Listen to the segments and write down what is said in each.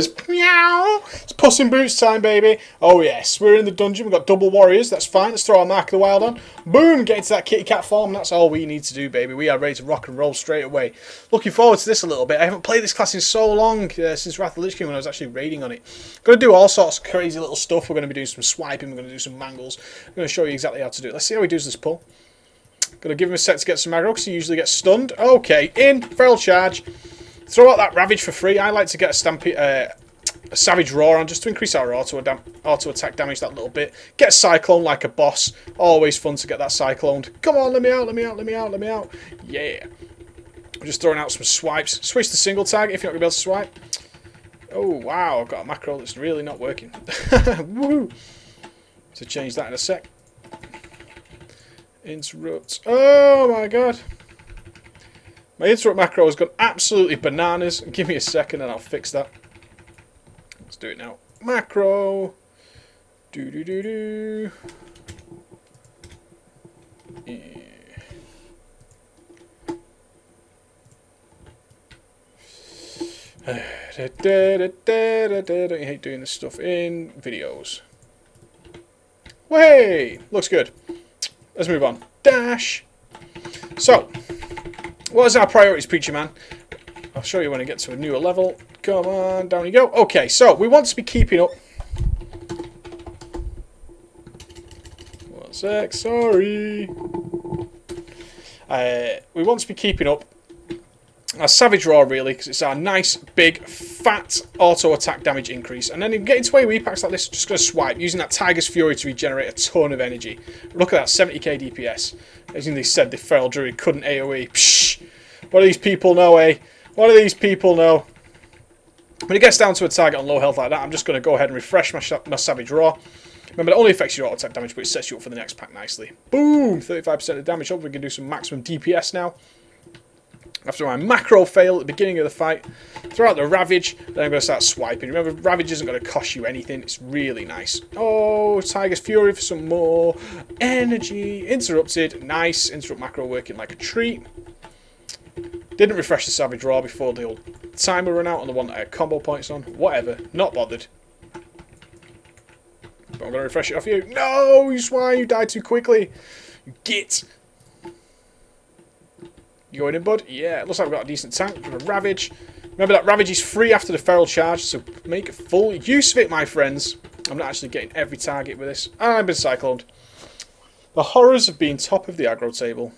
creepers. Meow. It's Puss in Boots time, baby. Oh, yes. We're in the dungeon. We've got double warriors. That's fine. Let's throw our Mark of the Wild on. Boom. Get into that kitty cat form. That's all we need to do, baby. We are ready to rock and roll straight away. Looking forward to this a little bit. I haven't played this class in so long, since Wrath of the Lich King when I was actually raiding on it. Going to do all sorts of crazy little stuff. We're going to be doing some swiping. We're going to do some mangles. I'm going to show you exactly how to do it. Let's see how he does this pull. Going to give him a sec to get some aggro because he usually gets stunned. Okay, in. Feral charge. Throw out that Ravage for free. I like to get a Savage Roar on just to increase our auto attack damage that little bit. Get Cyclone like a boss. Always fun to get that Cycloned. Come on, let me out, let me out, let me out, let me out. Yeah. I'm just throwing out some swipes. Switch to single tag if you're not going to be able to swipe. Oh, wow. I've got a macro that's really not working. Woohoo. To change that in a sec. Interrupt. Oh, my God. My interrupt macro has gone absolutely bananas. Give me a second and I'll fix that. Let's do it now. Macro. Do. Yeah. Don't you hate doing this stuff in videos? Way! Looks good. Let's move on. Dash. So, what is our priorities, Preacher Man? I'll show you when I get to a newer level. Come on, down you go. Okay, so we want to be keeping up. 1 sec, sorry. We want to be keeping up our Savage Roar, really, because it's our nice, big, fat auto attack damage increase. And then if you get into AoE packs like this, just going to swipe, using that Tiger's Fury to regenerate a ton of energy. Look at that, 70k DPS. As they said, the Feral Druid couldn't AoE. Psh! What do these people know, eh? What do these people know? When it gets down to a target on low health like that, I'm just going to go ahead and refresh my Savage Roar. Remember, that only affects your auto attack damage, but it sets you up for the next pack nicely. Boom! 35% of damage. Hopefully we can do some maximum DPS now. After my macro fail at the beginning of the fight, throw out the Ravage, then I'm going to start swiping. Remember, Ravage isn't going to cost you anything. It's really nice. Oh, Tiger's Fury for some more energy. Interrupted. Nice. Interrupt macro working like a treat. Didn't refresh the Savage Roar before the old timer ran out on the one that I had combo points on. Whatever. Not bothered. But I'm going to refresh it off you. No, you swine. You died too quickly. You git. You going in, bud? Yeah, it looks like we've got a decent tank. We've got a Ravage. Remember that Ravage is free after the Feral Charge, so make full use of it, my friends. I'm not actually getting every target with this. And I've been cycloned. The horrors of being top of the aggro table.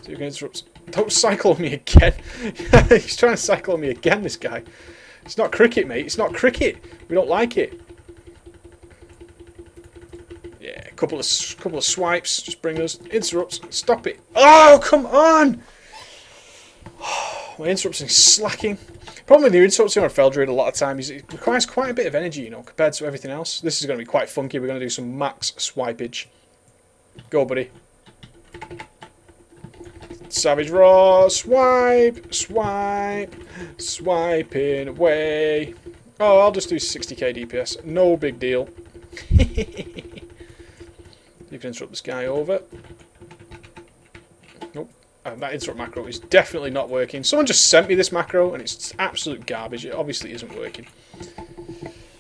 So you can interrupt. Don't cycle me again. He's trying to cycle me again, this guy. It's not cricket, mate. It's not cricket. We don't like it. Yeah, a couple of swipes. Just bring us. Interrupts. Stop it. Oh, come on! My interrupts are slacking. Problem with the interrupts on Feral Druid a lot of times is it requires quite a bit of energy, you know, compared to everything else. This is going to be quite funky. We're going to do some max swipage. Go, buddy. Savage Roar. Swipe. Swipe. Swiping away. Oh, I'll just do 60k DPS. No big deal. You can interrupt this guy over. Nope. That interrupt macro is definitely not working. Someone just sent me this macro and it's absolute garbage. It obviously isn't working.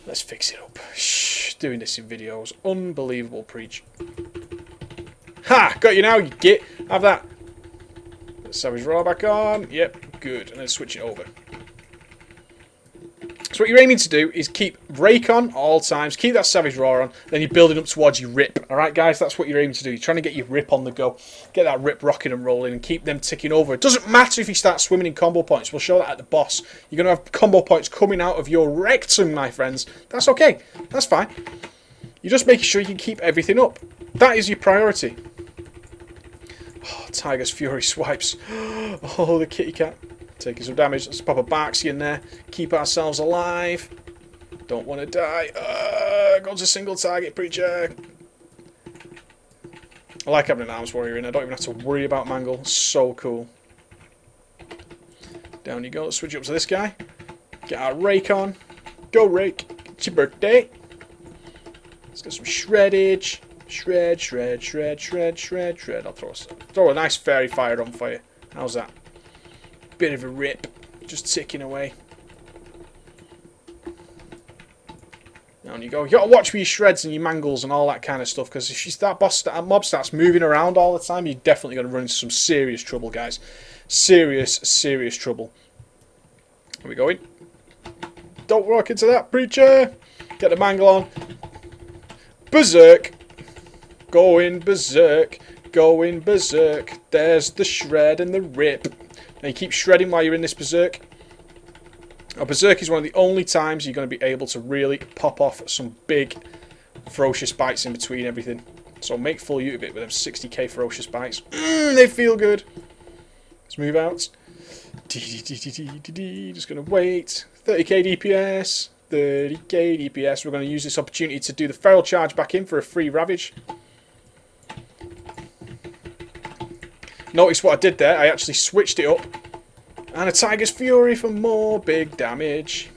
Let's fix it up. Shh, doing this in videos. Unbelievable, Preach. Ha! Got you now, you git. Have that. Savage Roar back on. Yep, good. And then switch it over. So what you're aiming to do is keep Rake on all times, keep that Savage Roar on, then you're building up towards your Rip. Alright guys, that's what you're aiming to do. You're trying to get your Rip on the go. Get that Rip rocking and rolling and keep them ticking over. It doesn't matter if you start swimming in combo points. We'll show that at the boss. You're going to have combo points coming out of your rectum, my friends. That's okay. That's fine. You're just making sure you can keep everything up. That is your priority. Oh, Tiger's Fury swipes. Oh, the kitty cat. Taking some damage. Let's pop a Barksy in there. Keep ourselves alive. Don't want to die. Go to single target, Preacher. I like having an arms warrior in. I don't even have to worry about Mangle. So cool. Down you go. Let's switch up to this guy. Get our Rake on. Go, Rake. It's your birthday. Let's get some shreddage. Shred, shred, shred, shred, shred, shred. I'll throw a nice fairy fire on for you. How's that? Bit of a rip. Just ticking away. Down you go. You got to watch for your shreds and your mangles and all that kind of stuff, because if that mob starts moving around all the time, you're definitely going to run into some serious trouble, guys. Serious, serious trouble. Are we going? Don't walk into that, preacher. Get the mangle on. Berserk. Going berserk. Going berserk. There's the shred and the rip. Now you keep shredding while you're in this berserk. A berserk is one of the only times you're going to be able to really pop off some big ferocious bites in between everything. So make full use of it with them 60k ferocious bites. They feel good. Let's move out. Just going to wait. 30k DPS. 30k DPS. We're going to use this opportunity to do the feral charge back in for a free ravage. Notice what I did there. I actually switched it up. And a Tiger's Fury for more big damage.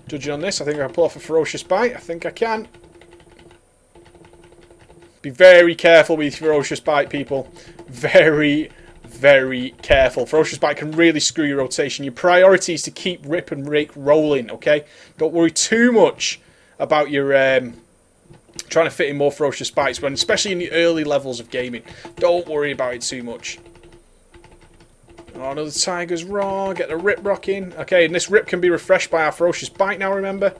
Judging on this, I think I can pull off a Ferocious Bite. I think I can. Be very careful with Ferocious Bite, people. Very, very careful. Ferocious Bite can really screw your rotation. Your priority is to keep Rip and Rake rolling, okay? Don't worry too much about your... trying to fit in more Ferocious Bites, when, especially in the early levels of gaming. Don't worry about it too much. Oh, another Tiger's Raw. Get the Rip rocking. Okay, and this Rip can be refreshed by our Ferocious Bite now, remember?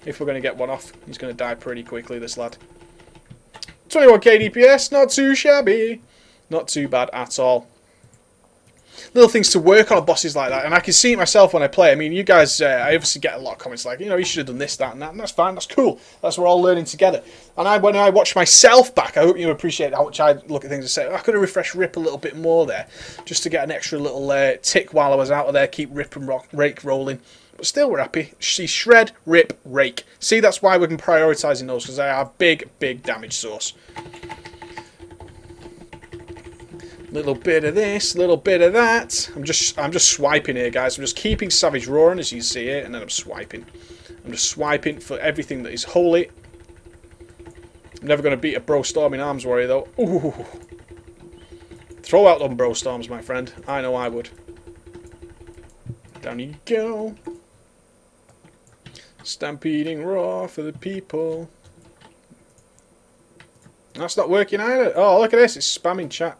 If we're going to get one off. He's going to die pretty quickly, this lad. 21k DPS. Not too shabby. Not too bad at all. Little things to work on bosses like that, and I can see it myself when I play. I mean, you guys, I obviously get a lot of comments like, you know, you should have done this, that, and that, and that's fine, that's cool. That's we're all learning together. And when I watch myself back, I hope you appreciate how much I look at things and say, oh, I could have refreshed Rip a little bit more there, just to get an extra little tick while I was out of there, keep Rip and Rake rolling. But still, we're happy. See, Shred, Rip, Rake. See, that's why we've been prioritising those, because they are big, big damage source. Little bit of this, little bit of that. I'm just swiping here, guys. I'm just keeping Savage roaring, as you see it, and then I'm swiping. I'm just swiping for everything that is holy. I'm never going to beat a Bro Storming Arms Warrior, though. Ooh. Throw out them Bro Storms, my friend. I know I would. Down you go. Stampeding Raw for the people. That's not working either. Oh, look at this. It's spamming chat.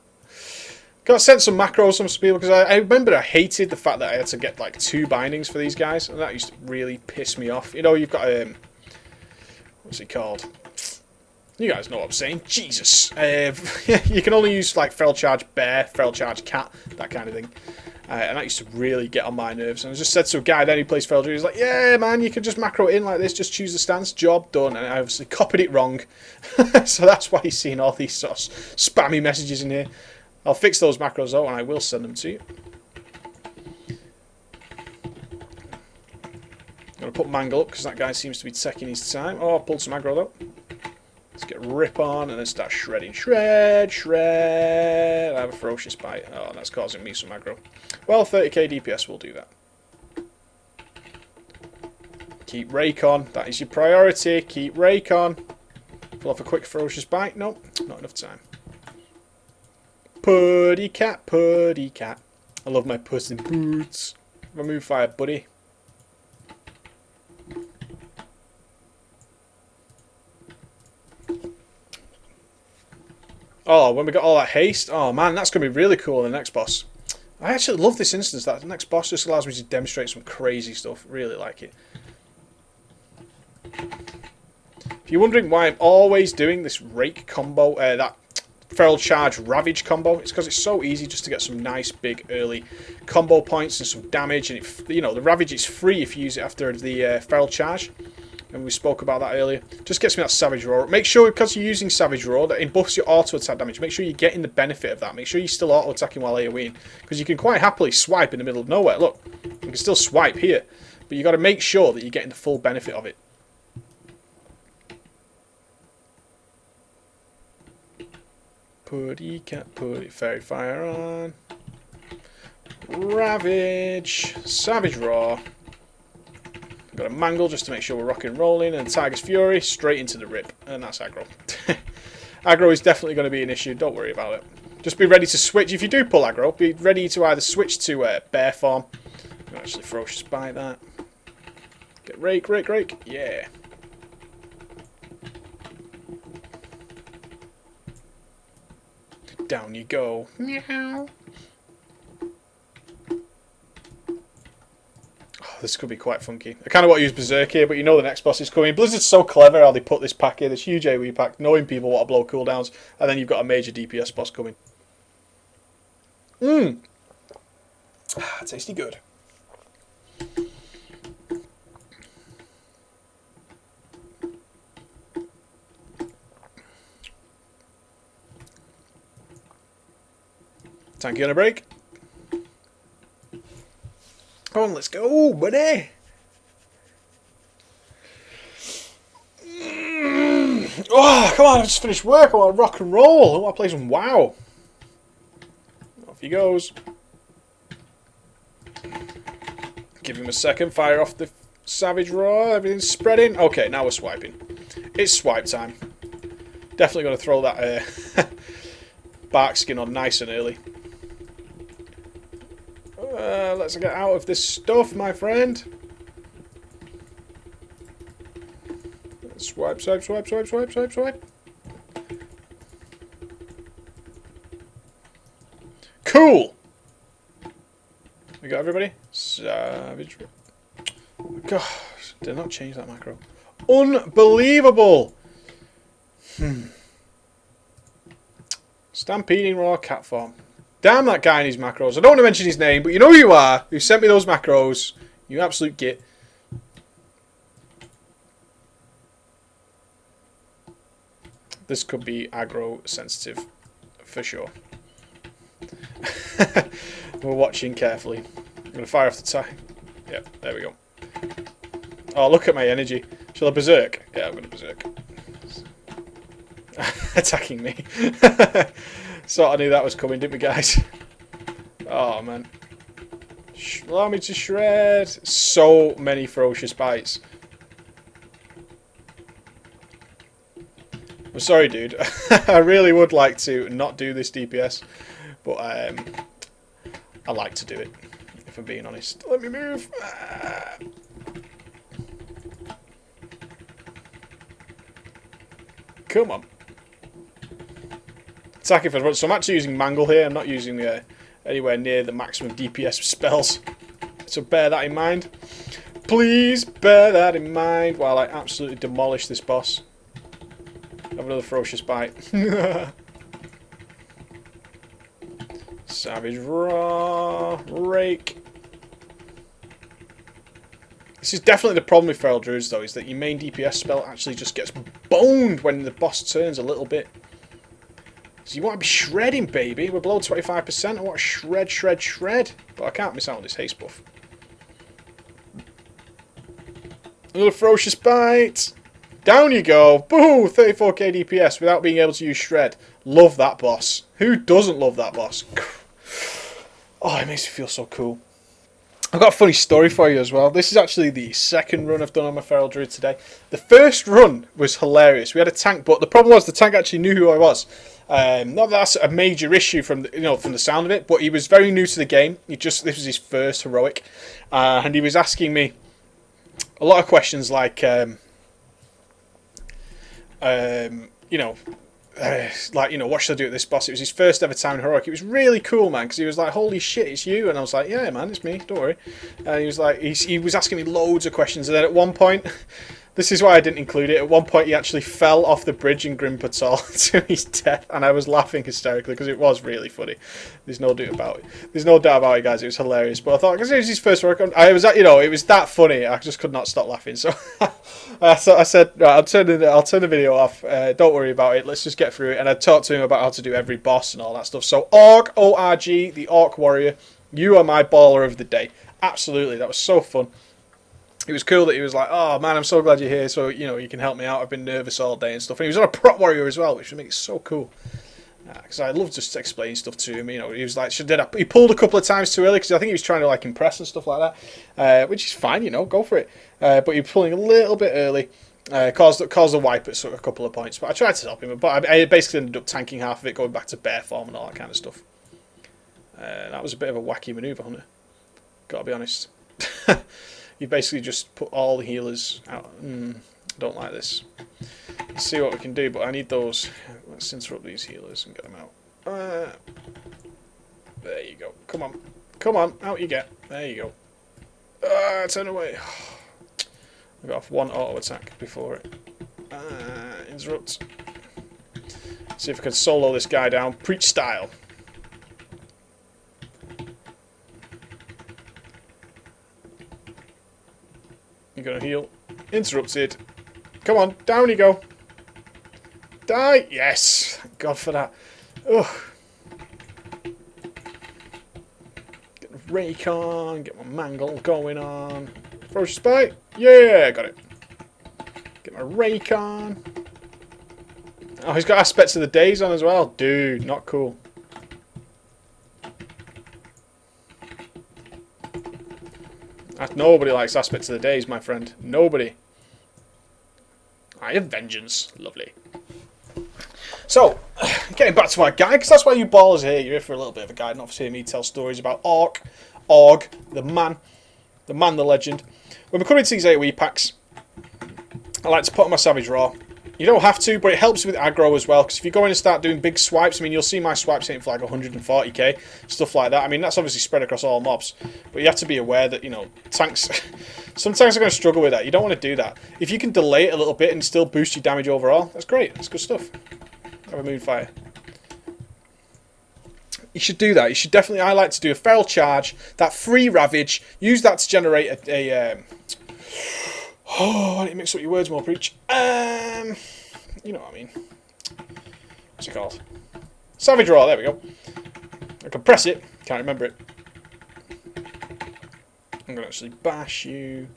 Got sent some macros from some people, because I remember I hated the fact that I had to get like 2 bindings for these guys, and that used to really piss me off. You know, you've got what's it called? You guys know what I'm saying. Jesus. You can only use like Feral Charge Bear, Feral Charge Cat, that kind of thing. And that used to really get on my nerves. And I just said to a guy then who plays Feral Charge, he's like, yeah, man, you can just macro it in like this, just choose the stance, job done. And I obviously copied it wrong. So that's why you're seeing all these sort of spammy messages in here. I'll fix those macros though, and I will send them to you. I'm going to put Mangle up, because that guy seems to be taking his time. Oh, I pulled some aggro though. Let's get Rip on, and then start shredding. Shred, shred. I have a Ferocious Bite. Oh, that's causing me some aggro. Well, 30k DPS will do that. Keep Rake on. That is your priority. Keep Rake on. Pull off a quick Ferocious Bite. Nope, not enough time. Putty cat, putty cat. I love my puss in boots. Remove fire, buddy. Oh, when we got all that haste. Oh man, that's going to be really cool in the next boss. I actually love this instance. That next boss just allows me to demonstrate some crazy stuff. Really like it. If you're wondering why I'm always doing this Rake combo, that Feral Charge Ravage combo, it's because it's so easy just to get some nice big early combo points and some damage. And you know, the Ravage is free if you use it after the Feral Charge, and we spoke about that earlier. Just gets me that Savage Roar. Make sure, because you're using Savage Roar, that it buffs your auto attack damage. Make sure you're getting the benefit of that. Make sure you're still auto attacking while AoEing, because you can quite happily swipe in the middle of nowhere. Look, you can still swipe here, but you got to make sure that you're getting the full benefit of it. Putty cat, putty fairy fire on. Ravage, Savage Roar. Got a Mangle just to make sure we're rocking and rolling, and Tiger's Fury straight into the Rip, and that's aggro. Aggro is definitely going to be an issue. Don't worry about it. Just be ready to switch if you do pull aggro. Be ready to either switch to bear form. You can actually Ferocious Bite that. Okay, rake, rake, rake. Yeah. Down you go. Meow. Oh, this could be quite funky. I kind of want to use Berserk here, but you know the next boss is coming. Blizzard's so clever how they put this pack in. This huge AoE pack, knowing people want to blow cooldowns, and then you've got a major DPS boss coming. Mmm. Tasty good. Tanky on a break. Come on, let's go, buddy. Oh, come on, I just finished work. I want to rock and roll. I want to play some WoW. Off he goes. Give him a second. Fire off the Savage Roar. Everything's spreading. Okay, now we're swiping. It's swipe time. Definitely going to throw that bark skin on nice and early. Let's get out of this stuff, my friend. Swipe, swipe, swipe, swipe, swipe, swipe, swipe. Cool! We got everybody? Savage. Gosh, did not change that macro. Unbelievable! Stampeding Raw Cat Farm. Damn that guy and his macros. I don't want to mention his name, but you know who you are. Who sent me those macros. You absolute git. This could be aggro sensitive. For sure. We're watching carefully. I'm going to fire off the tie. Yep, there we go. Oh, look at my energy. Shall I berserk? Yeah, I'm going to berserk. Attacking me. Sort of knew that was coming, didn't we, guys? Oh, man. Allow me to shred. So many ferocious bites. I'm sorry, dude. I really would like to not do this DPS, but I like to do it, if I'm being honest. Let me move. Come on. Attack if I want. So I'm actually using Mangle here. I'm not using anywhere near the maximum DPS spells. So bear that in mind. Please bear that in mind while I absolutely demolish this boss. Have another ferocious bite. Savage Raw. Rake. This is definitely the problem with Feral Druids, though, is that your main DPS spell actually just gets boned when the boss turns a little bit. So you want to be shredding, baby. We're below 25%. I want to shred, shred, shred. But I can't miss out on this haste buff. Another ferocious bite. Down you go. Boo! 34k DPS without being able to use shred. Love that boss. Who doesn't love that boss? Oh, it makes me feel so cool. I've got a funny story for you as well. This is actually the second run I've done on my Feral Druid today. The first run was hilarious. We had a tank, but the problem was the tank actually knew who I was. Not that that's a major issue from the, from the sound of it, but he was very new to the game. This was his first heroic, and he was asking me a lot of questions like, what should I do at this boss? It was his first ever time in heroic. It was really cool, man, because he was like, holy shit, it's you. And I was like, yeah, man, it's me, don't worry. And he was like, he was asking me loads of questions. And then at one point, this is why I didn't include it, at one point he actually fell off the bridge in Grim Patrol to his death. And I was laughing hysterically because it was really funny. There's no doubt about it. There's no doubt about it, guys. It was hilarious. But I thought, because it was his first heroic, it was that funny. I just could not stop laughing. So I said, right, I'll turn the video off. Don't worry about it. Let's just get through it. And I talked to him about how to do every boss and all that stuff. So Orc, O-R-G, the Orc Warrior, you are my baller of the day. Absolutely, that was so fun. It was cool that he was like, oh man, I'm so glad you're here. So you can help me out. I've been nervous all day and stuff. And he was on a Prot Warrior as well, which would make it so cool. Because I love just explaining stuff to him. He was like, he pulled a couple of times too early because I think he was trying to like impress and stuff like that, which is fine, go for it. But he was pulling a little bit early, caused a wipe at sort of a couple of points. But I tried to help him, but I basically ended up tanking half of it, going back to bear form and all that kind of stuff. That was a bit of a wacky manoeuvre, Hunter. Gotta be honest. You basically just put all the healers out. Don't like this. Let's see what we can do, but I need those. Let's interrupt these healers and get them out. There you go. Come on. Come on. Out you get. There you go. Turn away. I got off one auto attack before it. Interrupt. See if I can solo this guy down. Preach style. You're gonna heal. Interrupted. Come on, down you go. Die! Yes! Thank God for that. Ugh. Get the rake on, get my mangle going on. Ferocious bite. Yeah, got it. Get my rake on. Oh, he's got aspects of the days on as well. Dude, not cool. Nobody likes aspects of the days, my friend. Nobody. I have vengeance. Lovely. So, getting back to my guide, because that's why you ballers are here. You're here for a little bit of a guide, not for hearing me tell stories about Org, the man, the legend. When we come into these AoE packs, I like to put on my Savage Raw. You don't have to, but it helps with aggro as well, because if you go in and start doing big swipes, I mean, you'll see my swipes hitting for like 140k, stuff like that. I mean, that's obviously spread across all mobs, but you have to be aware that, you know, tanks, some tanks are going to struggle with that. You don't want to do that. If you can delay it a little bit and still boost your damage overall, that's great. That's good stuff. Have a Moonfire. You should do that. You should definitely, I like to do a feral charge, that free Ravage, use that to generate oh, why don't you mix up your words more, Preach? You know what I mean. What's it called? Savage Raw, there we go. I can press it, can't remember it. I'm going to actually bash you.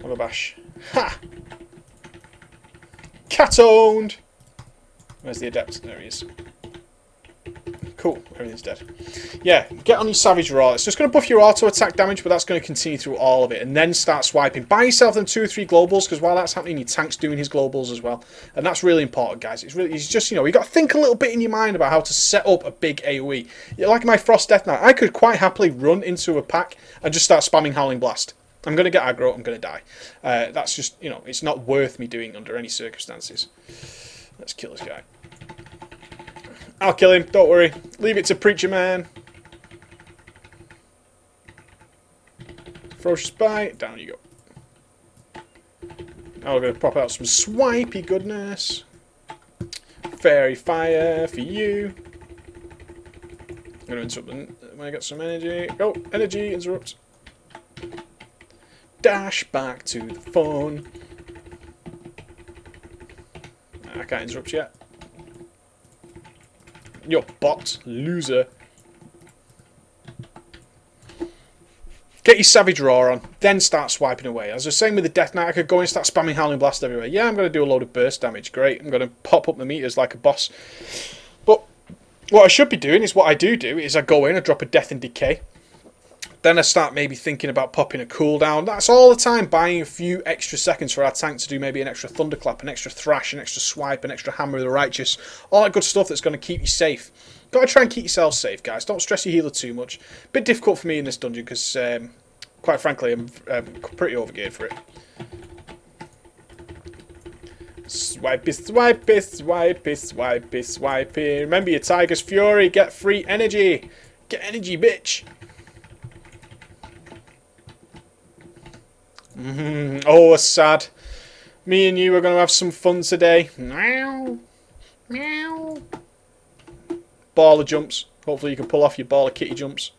Have a bash. Ha! Cat-owned! Where's the Adept? There he is. Cool, everything's dead. Yeah, get on your Savage Raw. It's just going to buff your auto attack damage, but that's going to continue through all of it. And then start swiping. Buy yourself them 2 or 3 globals, because while that's happening, your tank's doing his globals as well. And that's really important, guys. It's just, you know, you got to think a little bit in your mind about how to set up a big AoE. Like my Frost Death Knight, I could quite happily run into a pack and just start spamming Howling Blast. I'm going to get aggro, I'm going to die. That's just, you know, it's not worth me doing under any circumstances. Let's kill this guy. I'll kill him, don't worry. Leave it to Preacher Man. Ferocious Bite, down you go. Now we're going to pop out some swipey goodness. Fairy Fire for you. I'm going to interrupt when I get some energy. Go, energy, interrupt. Dash back to the phone. I can't interrupt yet. Your bot, loser. Get your Savage Raw on, then start swiping away. As I was saying with the Death Knight, I could go and start spamming Howling Blast everywhere. Yeah, I'm going to do a load of burst damage. Great. I'm going to pop up the meters like a boss. But what I should be doing is what I do is I go in, I drop a Death and Decay. Then I start maybe thinking about popping a cooldown. That's all the time, buying a few extra seconds for our tank to do maybe an extra Thunderclap, an extra Thrash, an extra Swipe, an extra Hammer of the Righteous. All that good stuff that's going to keep you safe. Got to try and keep yourself safe, guys. Don't stress your healer too much. Bit difficult for me in this dungeon because, quite frankly, I'm pretty overgeared for it. Swipey, swipey, swipey, swipey, swipey. Remember your Tiger's Fury. Get free energy. Get energy, bitch. Oh, sad. Me and you are going to have some fun today. Meow. Meow. Baller jumps. Hopefully you can pull off your baller kitty jumps.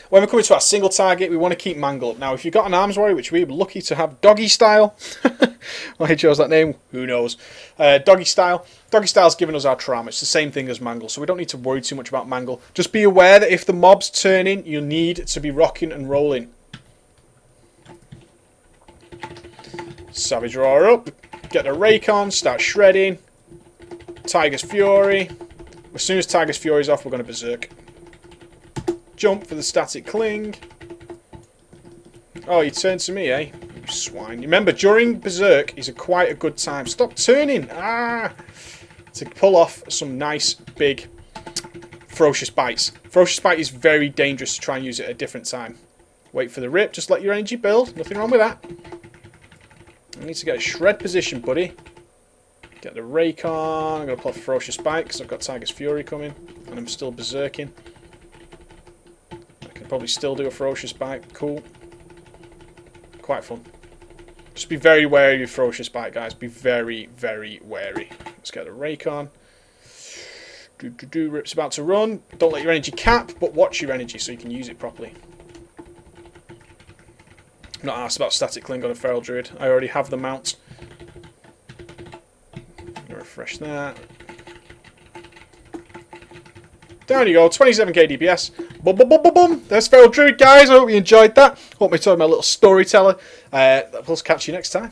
When we're coming to our single target, we want to keep Mangle up. Now, if you've got an Arms Warrior, which we're lucky to have, Doggy Style. Why he chose that name, who knows. Doggy Style. Doggy Style's giving us our trauma. It's the same thing as Mangle, so we don't need to worry too much about Mangle. Just be aware that if the mobs turn in, you'll need to be rocking and rolling. Savage Roar up. Get the rake on. Start shredding. Tiger's Fury. As soon as Tiger's Fury's off, we're going to Berserk. Jump for the static cling. Oh, you turn to me, eh? You swine. Remember, during Berserk is quite a good time. Stop turning! Ah! To pull off some nice, big, Ferocious Bites. Ferocious Bite is very dangerous to try and use it at a different time. Wait for the rip. Just let your energy build. Nothing wrong with that. I need to get a shred position, buddy. Get the rake on. I'm going to pull a Ferocious Bite because I've got Tiger's Fury coming. And I'm still berserking. I can probably still do a Ferocious Bite. Cool. Quite fun. Just be very wary of your Ferocious Bite, guys. Be very, very wary. Let's get the rake on. Rip's about to run. Don't let your energy cap, but watch your energy so you can use it properly. I'm not asked about Static Cling on a Feral Druid. I already have the mount. Refresh that. Down you go, 27k DPS. Boom, boom, boom, boom, boom. There's Feral Druid, guys. I hope you enjoyed that. Hope me told my little storyteller. We'll catch you next time.